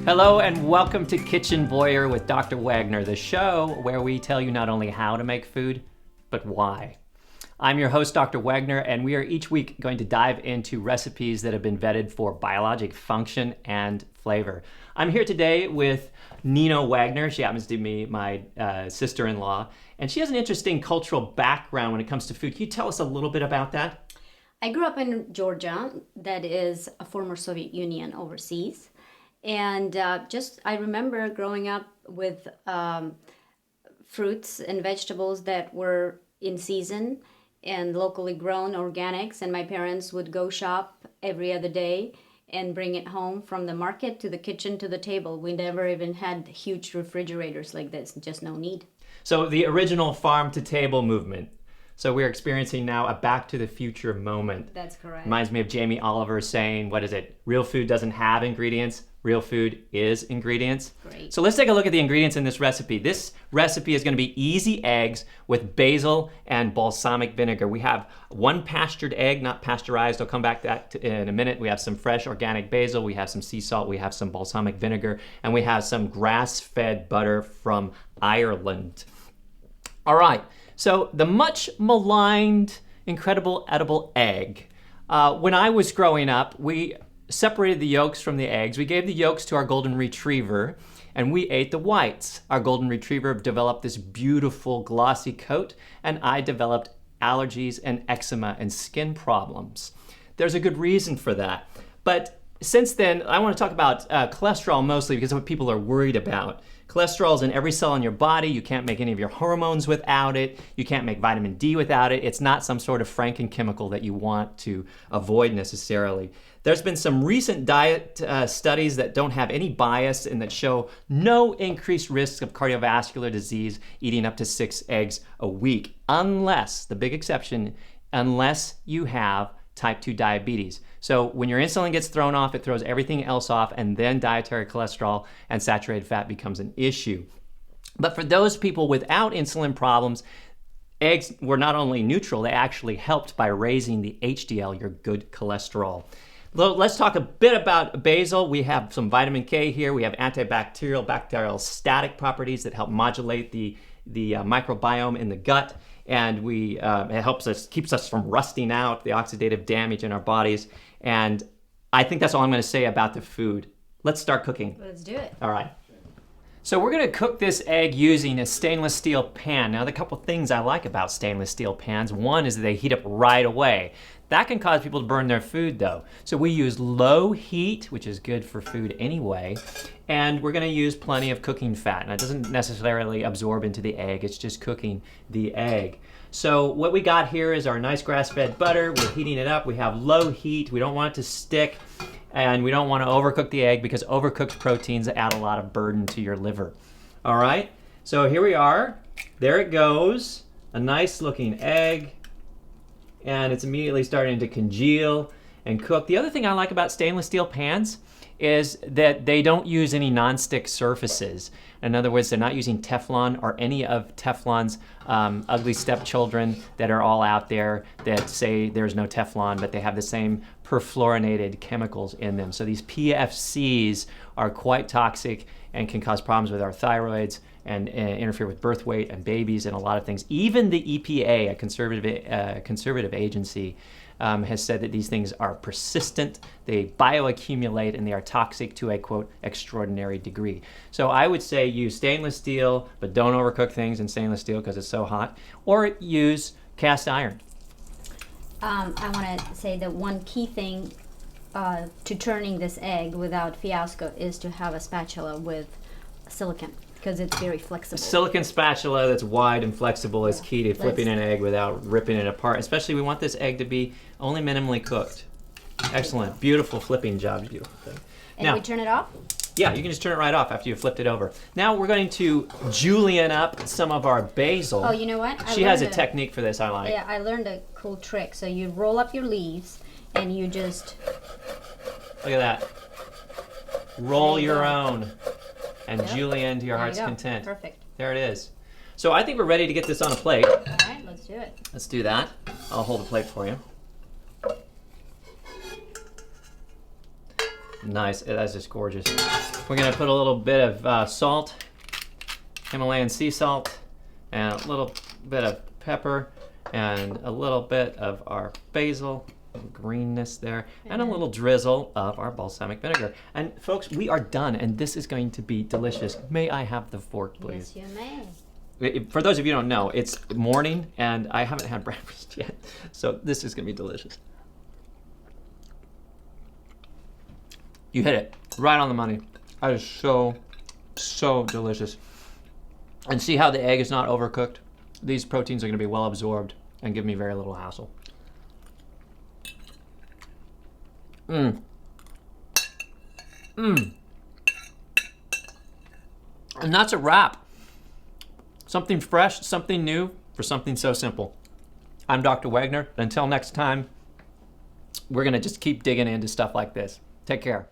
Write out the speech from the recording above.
Hello and welcome to Kitchen Voyeur with Dr. Wagner, the show where we tell you not only how to make food, but why. I'm your host, Dr. Wagner, and we are each week going to dive into recipes that have been vetted for biologic function and flavor. I'm here today with Nina Wagner. She happens to be my sister-in-law, and she has an interesting cultural background when it comes to food. Can you tell us a little bit about that? I grew up in Georgia, that is a former Soviet Union overseas. And I remember growing up with fruits and vegetables that were in season and locally grown organics. And my parents would go shop every other day and bring it home from the market to the kitchen to the table. We never even had huge refrigerators like this, just no need. So the original farm to table movement. So we're experiencing now a back to the future moment. That's correct. Reminds me of Jamie Oliver saying, what is it? Real food doesn't have ingredients. Real food is ingredients. Great. So let's take a look at the ingredients in this recipe. This recipe is going to be easy eggs with basil and balsamic vinegar. We have one pastured egg, not pasteurized. I'll come back to that in a minute. We have some fresh organic basil. We have some sea salt. We have some balsamic vinegar. And we have some grass-fed butter from Ireland. All right. So the much maligned, incredible edible egg. When I was growing up, we separated the yolks from the eggs. We gave the yolks to our golden retriever, and we ate the whites. Our golden retriever developed this beautiful glossy coat, and I developed allergies and eczema and skin problems. There's a good reason for that. But since then, I want to talk about cholesterol mostly because of what people are worried about. Cholesterol is in every cell in your body. You can't make any of your hormones without it. You can't make vitamin D without it. It's not some sort of frankenchemical that you want to avoid necessarily. There's been some recent diet studies that don't have any bias and that show no increased risk of cardiovascular disease eating up to 6 eggs a week, unless, the big exception, unless you have type 2 diabetes. So when your insulin gets thrown off, it throws everything else off, and then dietary cholesterol and saturated fat becomes an issue. But for those people without insulin problems, eggs were not only neutral, they actually helped by raising the HDL, your good cholesterol. Let's talk a bit about basil. We have some vitamin K here. We have antibacterial, bacterial static properties that help modulate the microbiome in the gut. And it keeps us from rusting out, the oxidative damage in our bodies. And I think that's all I'm going to say about the food. Let's start cooking. Let's do it. All right. So we're going to cook this egg using a stainless steel pan. Now, the couple things I like about stainless steel pans, one is that they heat up right away. That can cause people to burn their food, though. So we use low heat, which is good for food anyway, and we're going to use plenty of cooking fat. Now, it doesn't necessarily absorb into the egg. It's just cooking the egg. So what we got here is our nice grass-fed butter. We're heating it up. We have low heat. We don't want it to stick, and we don't want to overcook the egg because overcooked proteins add a lot of burden to your liver. All right, so here we are. There it goes, a nice-looking egg. And it's immediately starting to congeal and cook. The other thing I like about stainless steel pans is that they don't use any nonstick surfaces. In other words, they're not using Teflon or any of Teflon's ugly stepchildren that are all out there that say there's no Teflon, but they have the same perfluorinated chemicals in them. So these PFCs are quite toxic and can cause problems with our thyroids and interfere with birth weight and babies and a lot of things. Even the EPA, a conservative agency, has said that these things are persistent, they bioaccumulate, and they are toxic to a, quote, extraordinary degree. So I would say use stainless steel, but don't overcook things in stainless steel because it's so hot, or use cast iron. I want to say that one key thing to turning this egg without fiasco is to have a spatula with silicone, because it's very flexible. A silicone spatula that's wide and flexible is key to flipping an egg without ripping it apart. Especially we want this egg to be only minimally cooked. Excellent. Beautiful flipping job. Beautiful thing. And now, we turn it off? Yeah, you can just turn it right off after you've flipped it over. Now we're going to julienne up some of our basil. Oh, you know what? She has a technique for this I like. Yeah, I learned a cool trick. So you roll up your leaves and you just... Look at that. Roll your own. And julienne to your heart's content. Perfect. There it is. So I think we're ready to get this on a plate. All right, let's do it. Let's do that. I'll hold the plate for you. Nice, that's just gorgeous. We're gonna put a little bit of salt, Himalayan sea salt, and a little bit of pepper, and a little bit of our basil, greenness there, and a little drizzle of our balsamic vinegar. And folks, we are done, and this is going to be delicious. May I have the fork, please? Yes, you may. For those of you who don't know, it's morning and I haven't had breakfast yet, so this is gonna be delicious. You hit it right on the money. That is so, so delicious. And see how the egg is not overcooked? These proteins are gonna be well absorbed and give me very little hassle. And that's a wrap. Something fresh, something new, for something so simple. I'm Dr. Wagner. Until next time, we're gonna just keep digging into stuff like this. Take care.